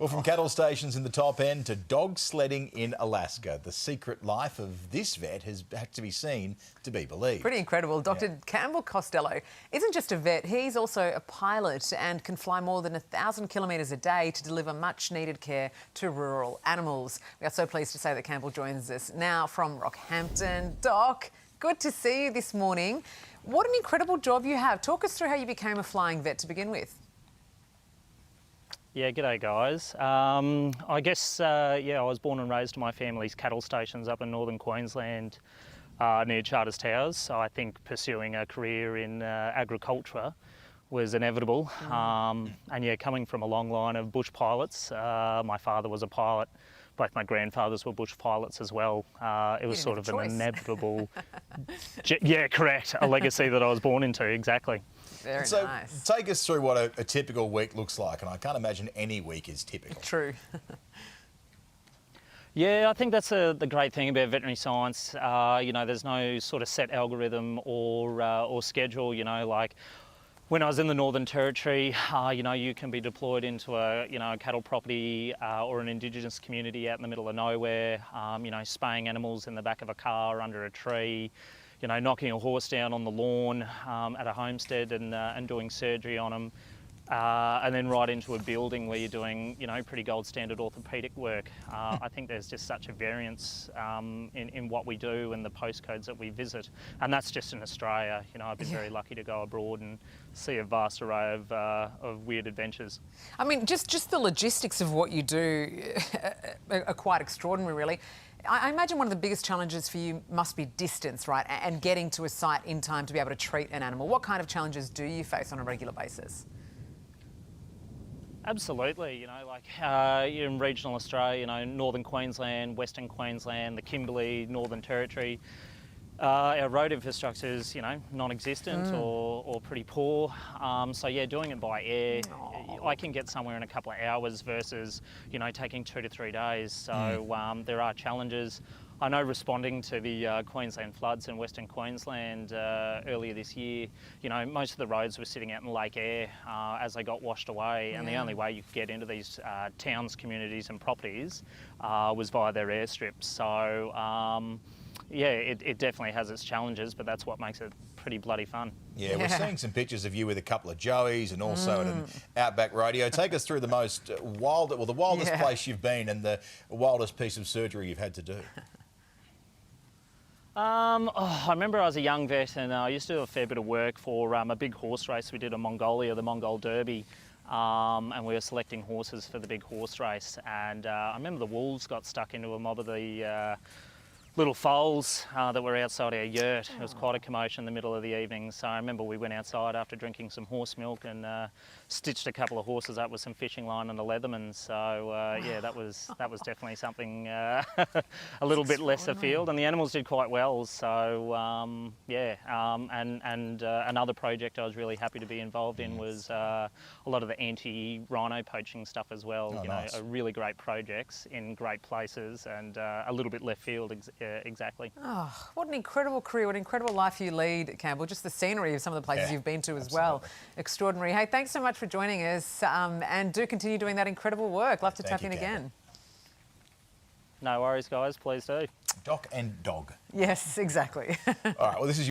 Well, from cattle stations in the top end to dog sledding in Alaska, the secret life of this vet has had to be seen to be believed. Pretty incredible. Dr. Campbell Costello isn't just a vet, he's also a pilot and can fly more than 1,000 kilometres a day to deliver much needed care to rural animals. We are so pleased to say that Campbell joins us now from Rockhampton. Doc, good to see you this morning. What an incredible job you have. Talk us through how you became a flying vet to begin with. Yeah, g'day guys. I guess, I was born and raised to my family's cattle stations up in northern Queensland near Charters Towers. So I think pursuing a career in agriculture was inevitable. And yeah, coming from a long line of bush pilots, my father was a pilot, both my grandfathers were bush pilots as well. It was sort of an inevitable, yeah, correct, a legacy that I was born into, exactly. Very so nice. Take us through what a typical week looks like, and I can't imagine any week is typical. True. Yeah, I think that's the great thing about veterinary science. You know, there's no sort of set algorithm or schedule. You know, like when I was in the Northern Territory, you know, you can be deployed into a cattle property or an Indigenous community out in the middle of nowhere. You know, spaying animals in the back of a car under a tree. You know, knocking a horse down on the lawn at a homestead and doing surgery on them. And then right into a building where you're doing, you know, pretty gold standard orthopaedic work. I think there's just such a variance in what we do and the postcodes that we visit. And that's just in Australia. You know, I've been very lucky to go abroad and see a vast array of weird adventures. I mean, just the logistics of what you do are quite extraordinary, really. I imagine one of the biggest challenges for you must be distance, right? And getting to a site in time to be able to treat an animal. What kind of challenges do you face on a regular basis? Absolutely, you know, like in regional Australia, you know, northern Queensland, western Queensland, the Kimberley, Northern Territory, our road infrastructure is, you know, non-existent or pretty poor. So yeah, doing it by air, I can get somewhere in a couple of hours versus, you know, taking 2 to 3 days. So there are challenges. I know responding to the Queensland floods in Western Queensland earlier this year, you know, most of the roads were sitting out in Lake Eyre as they got washed away, and the only way you could get into these towns, communities and properties was via their airstrips. So yeah, it definitely has its challenges, but that's what makes it pretty bloody fun. Yeah, we're seeing some pictures of you with a couple of Joeys and also at an outback rodeo. Take us through the most wild, well, the wildest place you've been and the wildest piece of surgery you've had to do. I remember I was a young vet and I used to do a fair bit of work for a big horse race we did in Mongolia, the Mongol Derby, and we were selecting horses for the big horse race. And I remember the wolves got stuck into a mob of the little foals that were outside our yurt. It was quite a commotion in the middle of the evening. So I remember we went outside after drinking some horse milk and stitched a couple of horses up with some fishing line and a Leatherman. So yeah, that was definitely something a little bit less afield, and the animals did quite well. So yeah, and another project I was really happy to be involved in was a lot of the anti-rhino poaching stuff as well. Oh, you know, nice. really great projects in great places and a little bit left field. Exactly. Oh, what an incredible career, what an incredible life you lead, Campbell. Just the scenery of some of the places you've been to as well. Extraordinary. Hey, thanks so much for joining us and do continue doing that incredible work. Love to tap in again. No worries, guys. Please do. Doc and dog. Yes, exactly. All right, well, this is